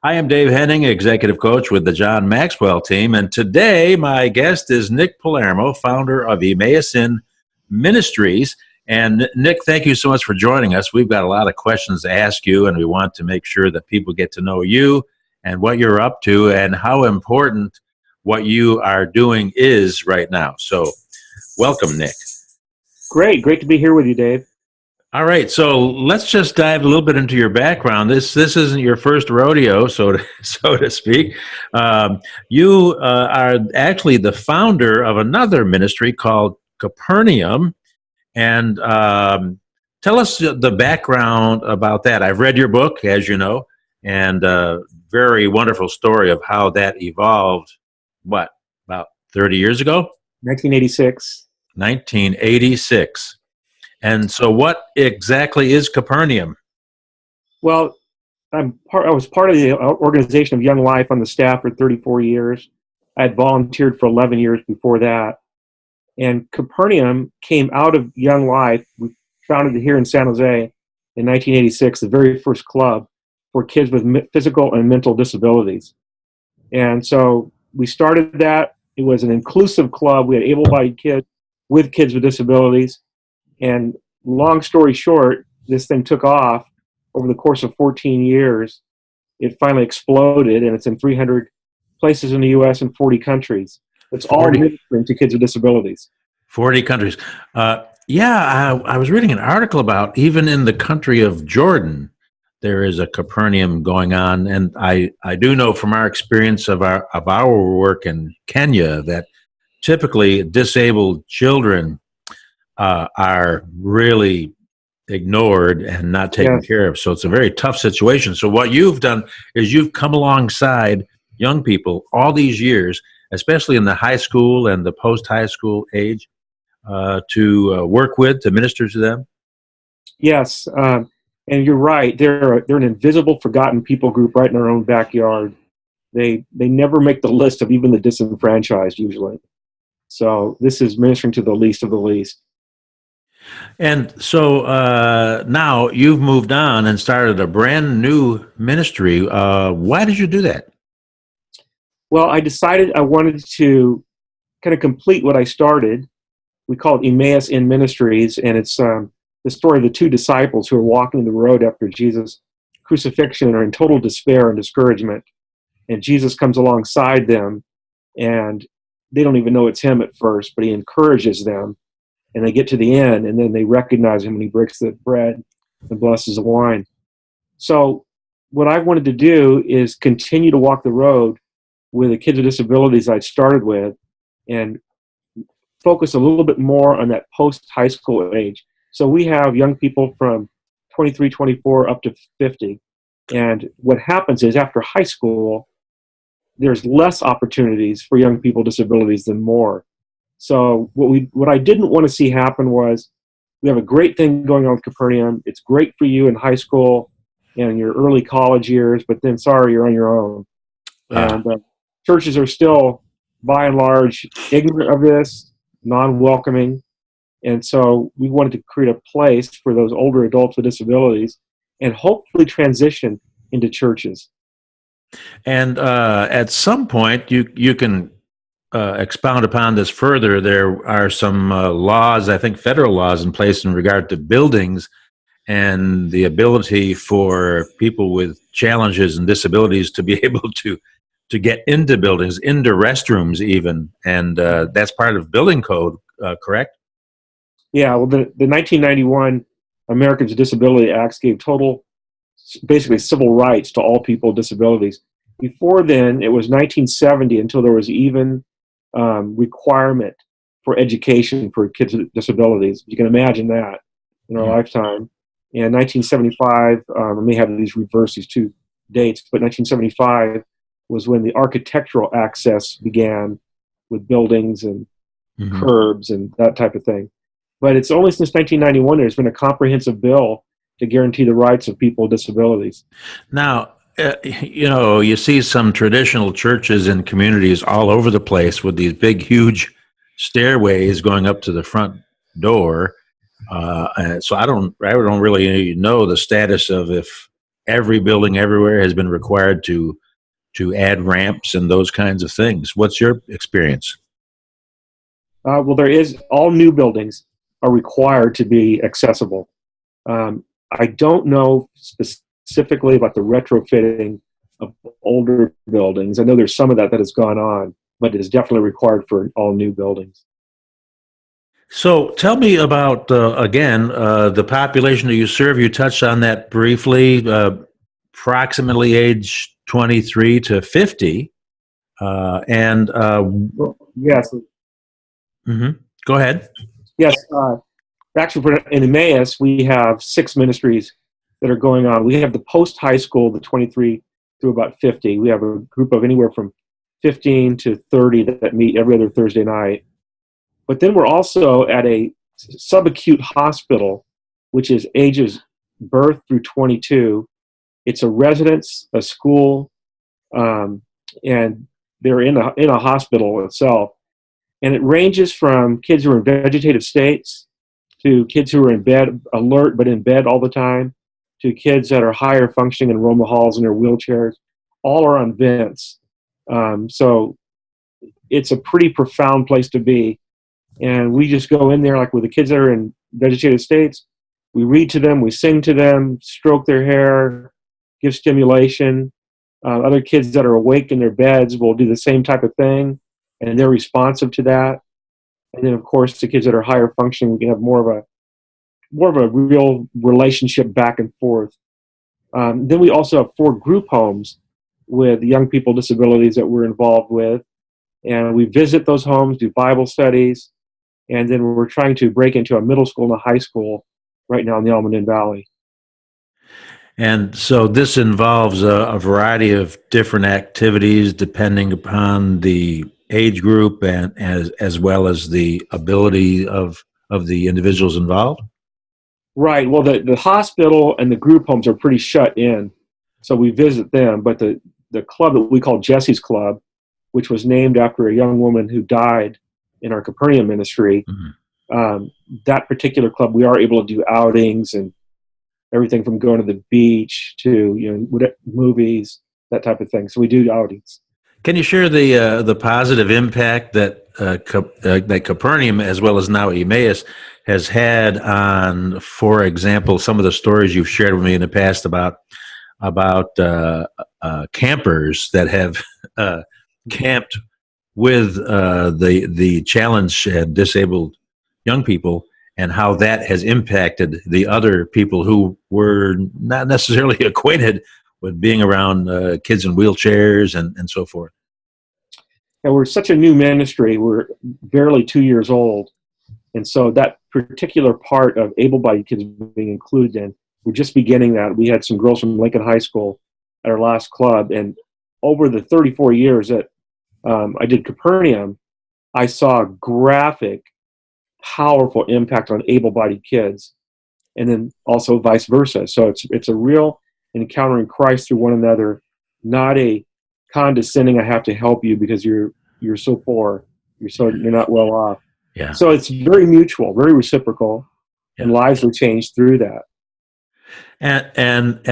I am Dave Henning, Executive Coach with the John Maxwell team, and today my guest is Nick Palermo, founder of Emmaus Ministries. And Nick, thank you so much for joining us. We've got a lot of questions to ask you, and we want to make sure that people get to know you and what you're up to and how important what you are doing is right now. So welcome, Nick. Great to be here with you, Dave. All right, so let's just dive a little bit into your background. This isn't your first rodeo, so to speak. You are actually the founder of another ministry called Capernaum, and tell us the background about that. I've read your book, as you know, and very wonderful story of how that evolved. What, about 30 years ago? 1986. 1986. And so what exactly is Capernaum? Well, I was part of the organization of Young Life on the staff for 34 years. I had volunteered for 11 years before that. And Capernaum came out of Young Life. We founded it here in San Jose in 1986, the very first club for kids with physical and mental disabilities. And so we started that. It was an inclusive club. We had able-bodied kids with disabilities. And long story short, this thing took off over the course of 14 years. It finally exploded, and it's in 300 places in the U.S. and 40 countries. It's 40. All ministering to kids with disabilities. 40 countries. I was reading an article about even in the country of Jordan, there is a Capernaum going on. And I do know from our experience of our work in Kenya that typically disabled children are really ignored and not taken care of. So it's a very tough situation. So what you've done is you've come alongside young people all these years, especially in the high school and the post-high school age, to work with, to minister to them. Yes, and you're right. They're an invisible, forgotten people group right in our own backyard. They never make the list of even the disenfranchised usually. So this is ministering to the least of the least. And so now you've moved on and started a brand new ministry. Why did you do that? Well, I decided I wanted to kind of complete what I started. We call it Emmaus Ministries, and it's the story of the two disciples who are walking the road after Jesus' crucifixion and are in total despair and discouragement. And Jesus comes alongside them, and they don't even know it's him at first, but he encourages them. And they get to the end, and then they recognize him when he breaks the bread and blesses the wine. So what I wanted to do is continue to walk the road with the kids with disabilities I started with and focus a little bit more on that post-high school age. So we have young people from 23, 24 up to 50. And what happens is after high school, there's less opportunities for young people with disabilities than more. So what I didn't want to see happen was we have a great thing going on with Capernaum. It's great for you in high school and your early college years, but then sorry, you're on your own. And churches are still, by and large, ignorant of this, non-welcoming. And so we wanted to create a place for those older adults with disabilities and hopefully transition into churches. And at some point, you can expound upon this further. There are some laws, I think federal laws in place in regard to buildings and the ability for people with challenges and disabilities to be able to get into buildings, into restrooms even. And that's part of building code, correct? Yeah, well, the 1991 Americans with Disability Acts gave total, basically civil rights to all people with disabilities. Before then, it was 1970 until there was even requirement for education for kids with disabilities. You can imagine that in our lifetime. And 1975, I may have these reversed, these two dates, but 1975 was when the architectural access began with buildings and curbs and that type of thing. But it's only since 1991 there's been a comprehensive bill to guarantee the rights of people with disabilities. Now, you see some traditional churches and communities all over the place with these big, huge stairways going up to the front door. So I don't really know the status of if every building everywhere has been required to add ramps and those kinds of things. What's your experience? Well, all new buildings are required to be accessible. I don't know specifically about the retrofitting of older buildings. I know there's some of that has gone on, but it is definitely required for all new buildings. So tell me about, again, the population that you serve. You touched on that briefly, approximately age 23 to 50. Well, yes, Mhm. Go ahead. yes. Actually, in Emmaus, we have 6 ministries that are going on. We have the post-high school, the 23 through about 50. We have a group of anywhere from 15 to 30 that meet every other Thursday night. But then we're also at a subacute hospital, which is ages birth through 22. It's a residence, a school, and they're in a hospital itself. And it ranges from kids who are in vegetative states to kids who are in bed, alert but in bed all the time, to kids that are higher functioning and roam the halls in their wheelchairs. All are on vents. So it's a pretty profound place to be. And we just go in there, like with the kids that are in vegetative states, we read to them, we sing to them, stroke their hair, give stimulation. Other kids that are awake in their beds will do the same type of thing, and they're responsive to that. And then, of course, the kids that are higher functioning, we can have more of a real relationship back and forth. Then we also have 4 group homes with young people with disabilities that we're involved with, and we visit those homes, do Bible studies, and then we're trying to break into a middle school and a high school right now in the Almaden Valley. And so this involves a variety of different activities depending upon the age group and as well as the ability of the individuals involved. Right. Well, the hospital and the group homes are pretty shut in, so we visit them. But the club that we call Jesse's Club, which was named after a young woman who died in our Capernaum ministry, that particular club, we are able to do outings and everything from going to the beach to movies, that type of thing. So we do outings. Can you share the positive impact that that Capernaum as well as now Emmaus has had on, for example, some of the stories you've shared with me in the past about campers that have camped with the challenged and disabled young people, and how that has impacted the other people who were not necessarily acquainted with being around kids in wheelchairs and so forth. And we're such a new ministry. We're barely 2 years old. And so that particular part of able-bodied kids being included in, we're just beginning that. We had some girls from Lincoln High School at our last club. And over the 34 years that I did Capernaum, I saw a graphic, powerful impact on able-bodied kids, and then also vice versa. So it's a real encountering Christ through one another, not a condescending, I have to help you because you're so poor, you're not well off. Yeah. So it's very mutual, very reciprocal, and lives were changed through that. And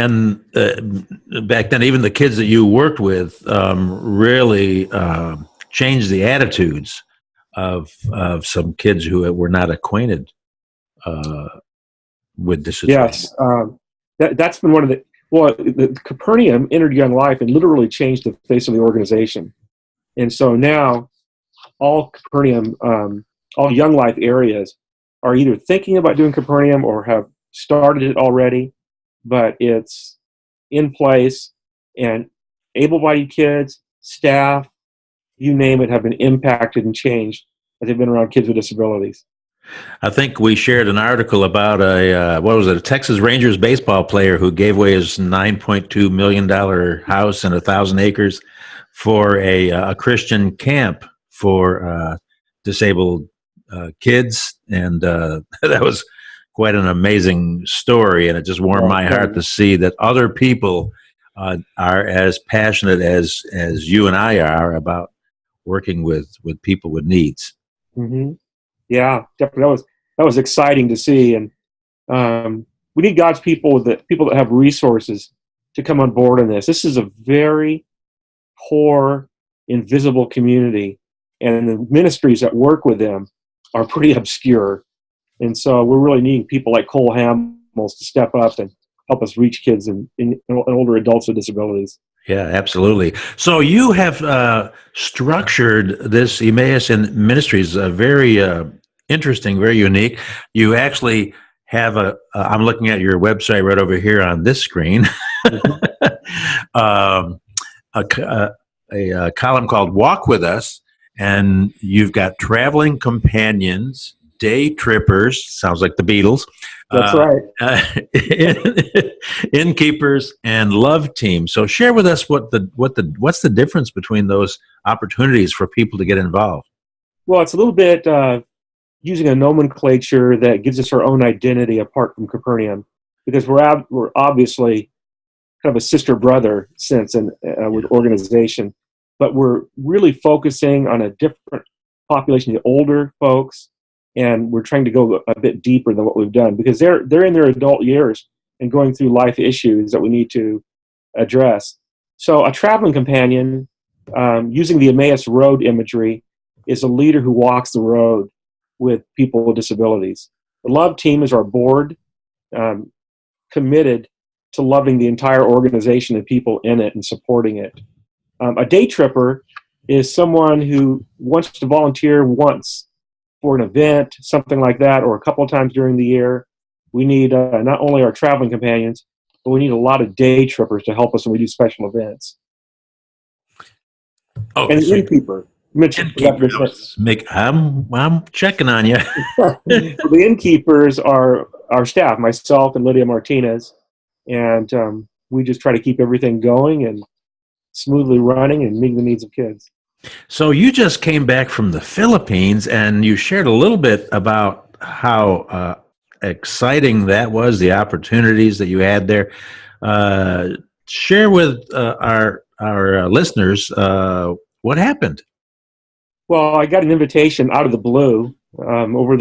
back then, even the kids that you worked with really changed the attitudes of some kids who were not acquainted with this situation. Yes, that's been one of the Capernaum entered Young Life and literally changed the face of the organization. And so now all Capernaum, all Young Life areas are either thinking about doing Capernaum or have started it already, but it's in place, and able-bodied kids, staff, you name it, have been impacted and changed as they've been around kids with disabilities. I think we shared an article about a Texas Rangers baseball player who gave away his $9.2 million house and 1,000 acres for a Christian camp for disabled kids. And that was quite an amazing story. And it just warmed my heart to see that other people are as passionate as you and I are about working with people with needs. Mm-hmm. Yeah, definitely. That was exciting to see, and we need God's people, people that have resources to come on board in this. This is a very poor, invisible community, and the ministries that work with them are pretty obscure. And so we're really needing people like Cole Hamels to step up and help us reach kids and older adults with disabilities. Yeah, absolutely. So you have structured this Emmaus in Ministries very interesting, very unique. You actually have I'm looking at your website right over here on this screen, um, a column called Walk With Us, and you've got traveling companions, day trippers, sounds like the Beatles. That's right. Innkeepers and love teams. So share with us what's the difference between those opportunities for people to get involved. Well, it's a little bit using a nomenclature that gives us our own identity apart from Capernaum, because we're obviously kind of a sister brother sense with organization, but we're really focusing on a different population, the older folks, and we're trying to go a bit deeper than what we've done, because they're in their adult years and going through life issues that we need to address. So a traveling companion, using the Emmaus Road imagery, is a leader who walks the road with people with disabilities. The love team is our board, committed to loving the entire organization and people in it and supporting it. A day tripper is someone who wants to volunteer once for an event, something like that, or a couple of times during the year. We need not only our traveling companions, but we need a lot of day trippers to help us when we do special events. Oh, and an innkeeper. I'm checking on you. The innkeepers are our staff, myself and Lydia Martinez, and we just try to keep everything going and smoothly running and meeting the needs of kids. So you just came back from the Philippines, and you shared a little bit about how exciting that was, the opportunities that you had there. Share with our listeners what happened. Well, I got an invitation out of the blue over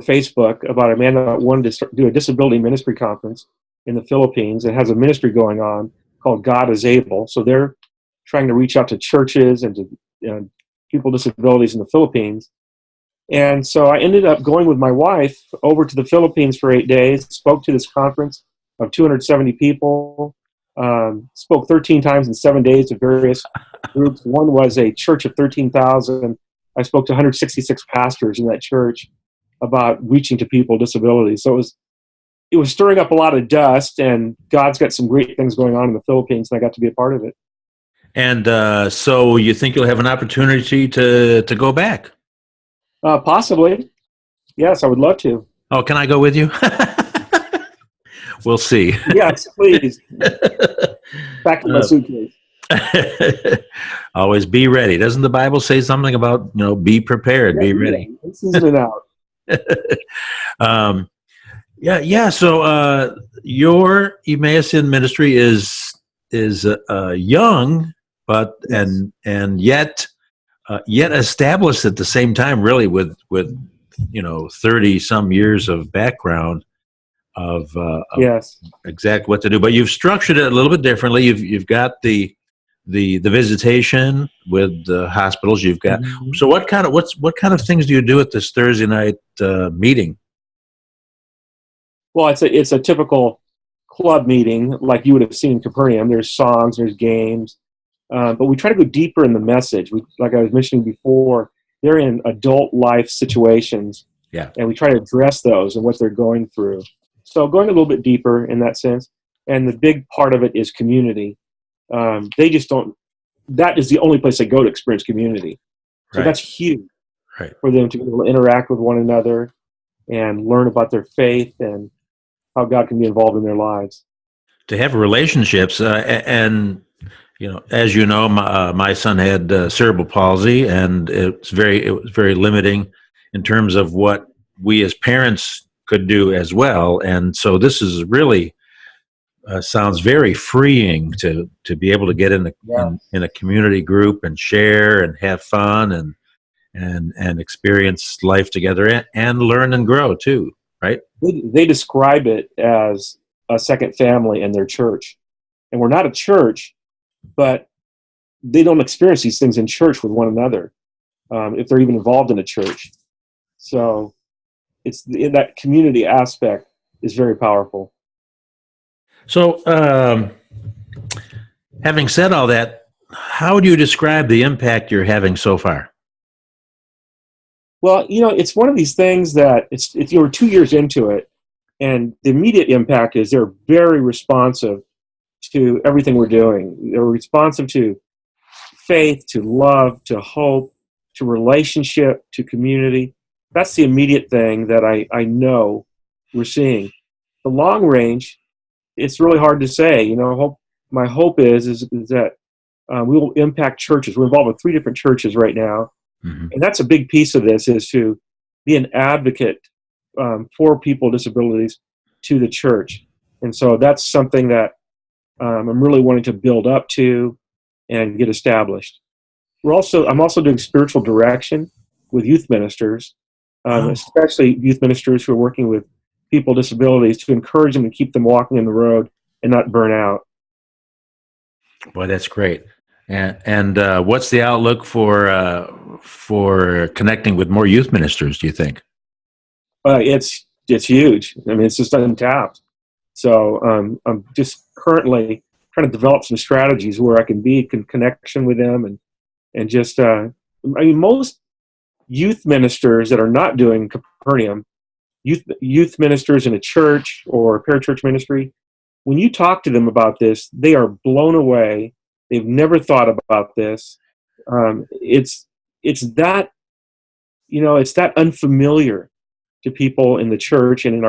Facebook about a man that wanted to do a disability ministry conference in the Philippines. It has a ministry going on called God is Able. So they're trying to reach out to churches and to people with disabilities in the Philippines. And so I ended up going with my wife over to the Philippines for 8 days, spoke to this conference of 270 people, spoke 13 times in 7 days to various groups. One was a church of 13,000. I spoke to 166 pastors in that church about reaching to people with disabilities. So it was stirring up a lot of dust, and God's got some great things going on in the Philippines, and I got to be a part of it. And so you think you'll have an opportunity to go back? Possibly. Yes, I would love to. Oh, can I go with you? We'll see. Yes, please. Back in my suitcase. Always be ready. Doesn't the Bible say something about, be prepared, be ready? Season it out. So your Emmaus in ministry is young, but yes. and yet established at the same time, really, with 30 some years of background of yes, exactly what to do. But you've structured it a little bit differently. You've got the visitation with the hospitals. You've got so what kind of things do you do at this Thursday night meeting? Well, it's a typical club meeting like you would have seen in Capernaum. There's songs, there's games, but we try to go deeper in the message. Like I was mentioning before, they're in adult life situations, and we try to address those and what they're going through. So going a little bit deeper in that sense, and the big part of it is community. They just don't. That is the only place they go to experience community. So that's huge for them to be able to interact with one another and learn about their faith and how God can be involved in their lives. To have relationships, and as you know, my son had cerebral palsy, and it was very limiting in terms of what we as parents could do as well. And so this is really sounds very freeing to be able to get in a community group and share and have fun and experience life together and learn and grow too, right? They describe it as a second family in their church. and we're not a church, but they don't experience these things in church with one another, if they're even involved in a church. So it's in that community aspect is very powerful. So, having said all that, how would you describe the impact you're having so far? Well, it's one of these things that we're 2 years into it, and the immediate impact is they're very responsive to everything we're doing. They're responsive to faith, to love, to hope, to relationship, to community. That's the immediate thing that I know we're seeing. The long range, it's really hard to say. My hope is that we will impact churches. We're involved with 3 different churches right now. Mm-hmm. And that's a big piece of this, is to be an advocate for people with disabilities to the church. And so that's something that I'm really wanting to build up to and get established. I'm also doing spiritual direction with youth ministers, especially youth ministers who are working with people with disabilities, to encourage them to keep them walking in the road and not burn out. Boy, that's great. And what's the outlook for connecting with more youth ministers, do you think? It's huge. I mean, it's just untapped. So I'm just currently trying to develop some strategies where I can be in connection with them and just, most youth ministers that are not doing Capernaum, youth ministers in a church or a parachurch ministry, when you talk to them about this, they are blown away. They've never thought about this. It's that, it's that unfamiliar to people in the church and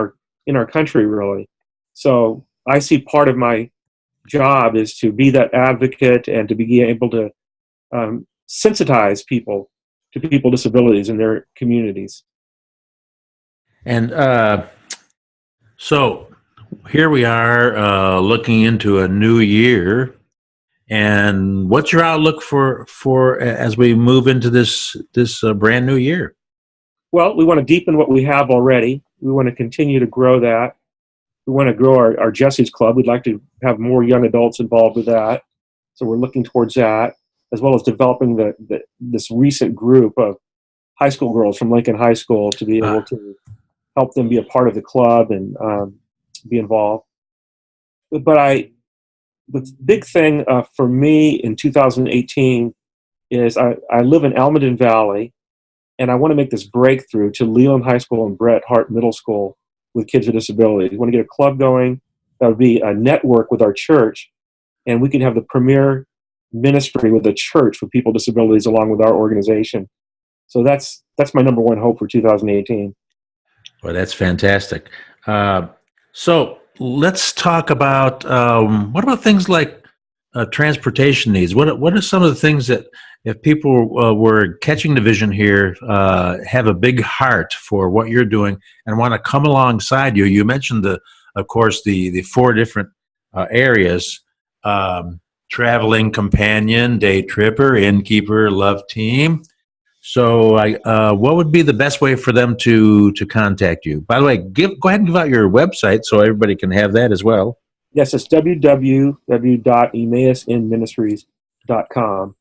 in our country, really. So I see part of my job is to be that advocate and to be able to sensitize people to people with disabilities in their communities. And so here we are looking into a new year. And what's your outlook for as we move into this brand new year? Well, we want to deepen what we have already. We want to continue to grow that. We want to grow our Jesse's Club. We'd like to have more young adults involved with that. So we're looking towards that, as well as developing this recent group of high school girls from Lincoln High School to be able to help them be a part of the club and be involved. But the big thing for me in 2018 is I live in Almaden Valley, and I want to make this breakthrough to Leland High School and Bret Hart Middle School with kids with disabilities. We want to get a club going that would be a network with our church, and we could have the premier ministry with the church for people with disabilities along with our organization. So that's my number one hope for 2018. Well, that's fantastic. So let's talk about what about things like transportation needs? What are some of the things that, if people were catching the vision here, have a big heart for what you're doing and want to come alongside you? You mentioned of course, the 4 different areas: traveling companion, day tripper, innkeeper, love team. So, what would be the best way for them to contact you? By the way, go ahead and give out your website so everybody can have that as well. Yes, it's www.emmausinministries.com.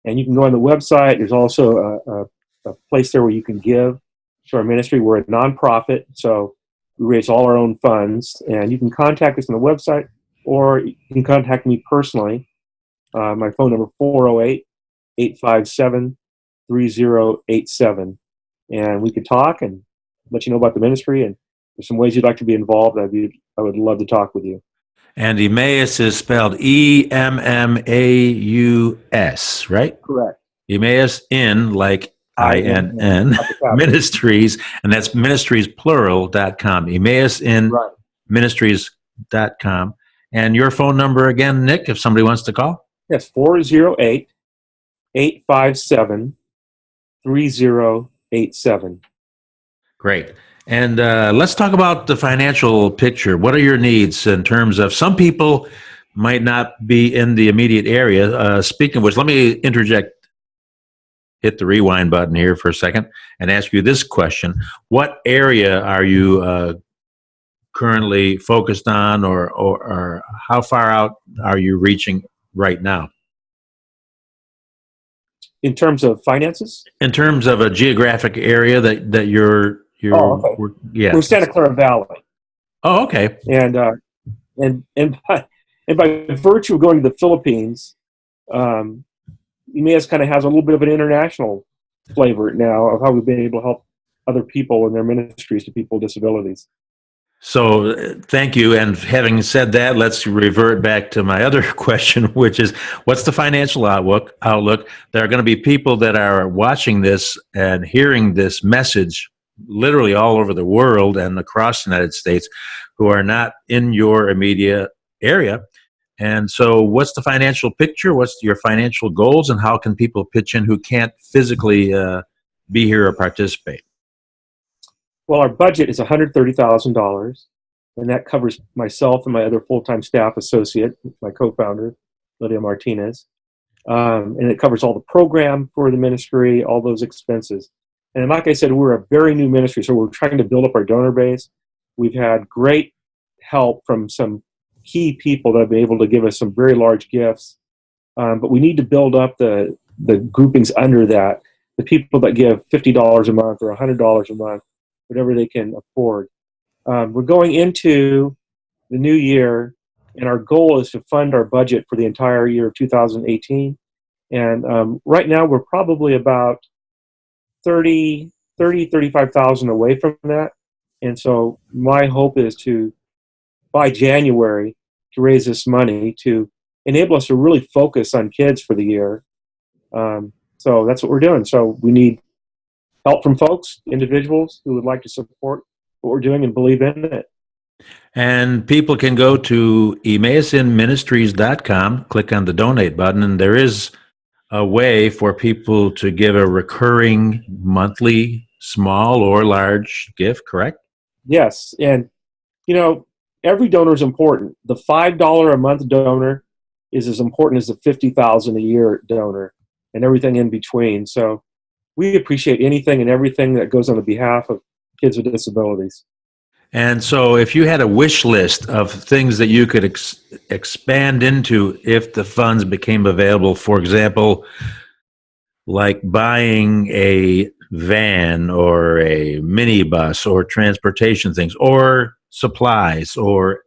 And you can go on the website. There's also a place there where you can give to our ministry. We're a nonprofit, so we raise all our own funds. And you can contact us on the website, or you can contact me personally. My phone number, 408-857-3087. And we could talk and let you know about the ministry. And there's some ways you'd like to be involved. I would love to talk with you. And Emmaus is spelled Emmaus, right? Correct. Emmaus in, like INN, Ministries, and that's ministriesplural.com. Emmaus in ministries.com. And your phone number again, Nick, if somebody wants to call? Yes, 408-857-3087. Great. And let's talk about the financial picture. What are your needs in terms of, some people might not be in the immediate area. Speaking of which, let me interject, hit the rewind button here for a second and ask you this question. What area are you currently focused on, or how far out are you reaching right now? In terms of finances? In terms of a geographic area that Oh, okay. We're yes. Santa Clara Valley, Oh, okay. and and by virtue of going to the Philippines, um, Emmaus kind of has a little bit of an international flavor now of how we've been able to help other people in their ministries to people with disabilities. So thank you. And having said that, let's revert back to my other question, which is, what's the financial outlook? There are going to be people that are watching this and hearing this message literally all over the world and across the United States who are not in your immediate area. And so what's the financial picture? What's your financial goals? And how can people pitch in who can't physically be here or participate? Well, our budget is $130,000, and that covers myself and my other full-time staff associate, my co-founder, Lydia Martinez. And it covers all the program for the ministry, all those expenses. And like I said, we're a very new ministry, so we're trying to build up our donor base. We've had great help from some key people that have been able to give us some very large gifts. But we need to build up the groupings under that, the people that give $50 a month or $100 a month, whatever they can afford. We're going into the new year, and our goal is to fund our budget for the entire year of 2018. And right now, we're probably about 35,000 away from that. And so my hope is to, by January, to raise this money to enable us to really focus on kids for the year. So that's what we're doing. So we need help from folks, individuals who would like to support what we're doing and believe in it. And people can go to EmmausInMinistries.com, click on the donate button, and there is a way for people to give a recurring monthly, small or large gift, correct? Yes. And, every donor is important. The $5 a month donor is as important as the $50,000 a year donor and everything in between. So we appreciate anything and everything that goes on the behalf of kids with disabilities. And so if you had a wish list of things that you could expand into if the funds became available, for example, like buying a van or a minibus or transportation things or supplies, or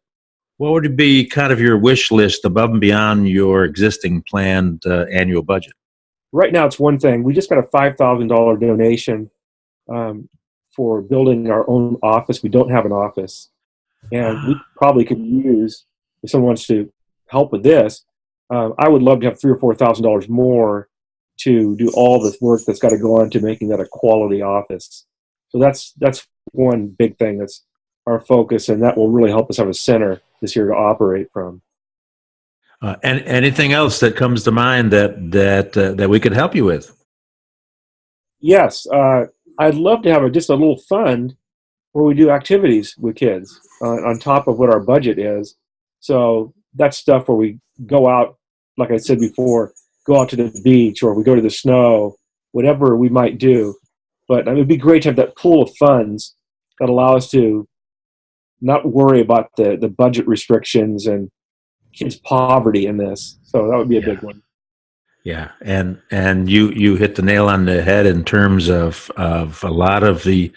what would be kind of your wish list above and beyond your existing planned annual budget? Right now, it's one thing. We just got a $5,000 donation for building our own office. We don't have an office. And we probably could use, if someone wants to help with this, I would love to have $3,000 or $4,000 more to do all the work that's got to go on to making that a quality office. So that's one big thing that's our focus, and that will really help us have a center this year to operate from. And anything else that comes to mind that we could help you with? Yes, I'd love to have just a little fund where we do activities with kids on top of what our budget is. So that's stuff where we go out, like I said before, go out to the beach or we go to the snow, whatever we might do. But it would be great to have that pool of funds that allow us to not worry about the budget restrictions and kids' poverty in this. So that would be a big one. Yeah, and you hit the nail on the head in terms of a lot of the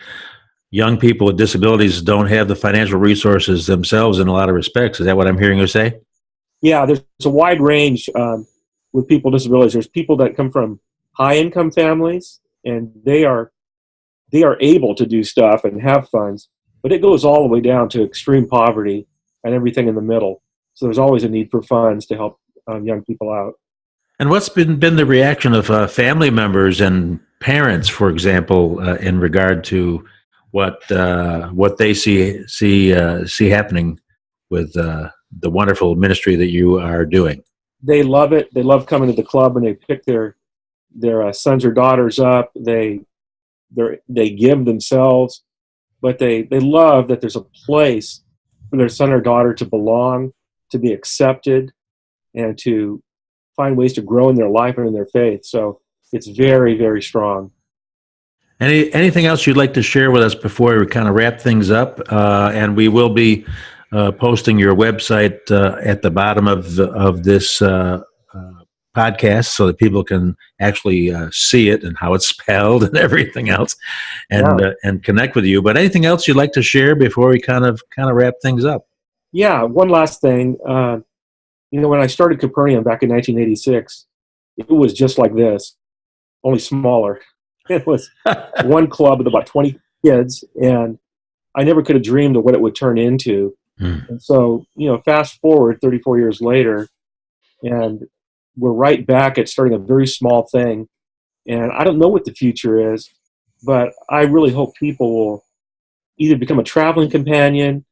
young people with disabilities don't have the financial resources themselves in a lot of respects. Is that what I'm hearing you say? Yeah, there's a wide range with people with disabilities. There's people that come from high-income families, and they are able to do stuff and have funds, but it goes all the way down to extreme poverty and everything in the middle. So there's always a need for funds to help young people out. And what's been the reaction of family members and parents, for example, in regard to what they see happening with the wonderful ministry that you are doing? They love it. They love coming to the club and they pick their sons or daughters up. They give themselves, but they love that there's a place for their son or daughter to belong, to be accepted, and to find ways to grow in their life and in their faith. So it's very, very strong. Anything else you'd like to share with us before we kind of wrap things up? And we will be posting your website at the bottom of this podcast so that people can actually see it and how it's spelled and everything else, and connect with you. But anything else you'd like to share before we kind of wrap things up? Yeah, one last thing. When I started Capernaum back in 1986, it was just like this, only smaller. It was one club with about 20 kids, and I never could have dreamed of what it would turn into. And so, fast forward 34 years later, and we're right back at starting a very small thing. And I don't know what the future is, but I really hope people will either become a traveling companion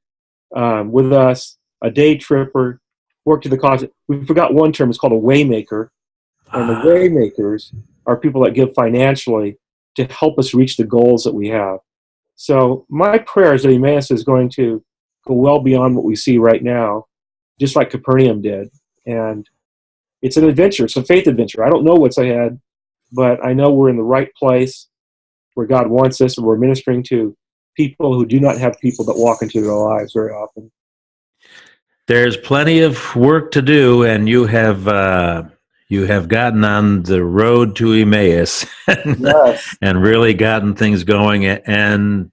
with us, a day tripper, work to the cause. We forgot one term. It's called a waymaker. And the waymakers are people that give financially to help us reach the goals that we have. So my prayer is that Emmaus is going to go well beyond what we see right now, just like Capernaum did. And it's an adventure. It's a faith adventure. I don't know what's ahead, but I know we're in the right place where God wants us, and we're ministering to people who do not have people that walk into their lives very often. There's plenty of work to do, and you have gotten on the road to Emmaus Yes. and really gotten things going. And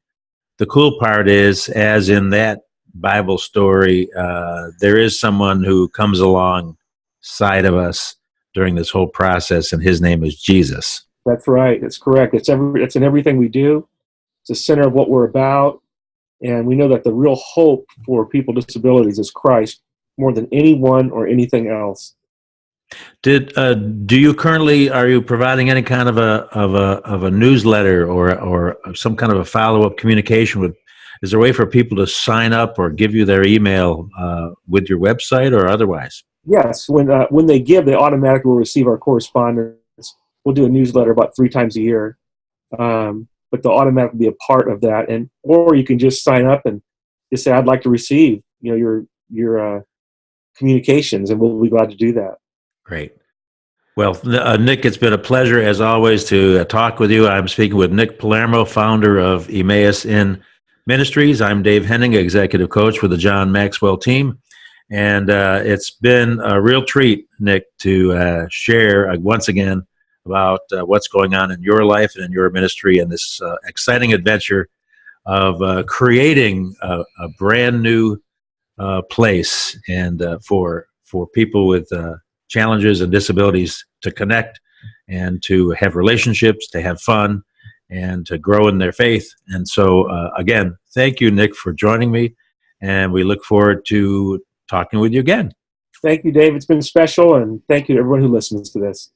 the cool part is, as in that Bible story, there is someone who comes alongside of us during this whole process, and his name is Jesus. That's right. That's correct. It's in everything we do. It's the center of what we're about. And we know that the real hope for people with disabilities is Christ more than anyone or anything else. Do you currently, are you providing any kind of a newsletter or some kind of a follow-up communication with? Is there a way for people to sign up or give you their email with your website or otherwise? Yes, when they give, they automatically will receive our correspondence. We'll do a newsletter about 3 times a year, but they'll automatically be a part of that. Or you can just sign up and just say, "I'd like to receive your communications," and we'll be glad to do that. Great. Well, Nick, it's been a pleasure as always to talk with you. I'm speaking with Nick Palermo, founder of Emmaus in Ministries. I'm Dave Henning, executive coach with the John Maxwell team. And it's been a real treat, Nick, to share once again about what's going on in your life and in your ministry and this exciting adventure of creating a brand new place and for people with challenges and disabilities to connect and to have relationships, to have fun, and to grow in their faith. And so, again, thank you, Nick, for joining me, and we look forward to talking with you again. Thank you, Dave. It's been special, and thank you to everyone who listens to this.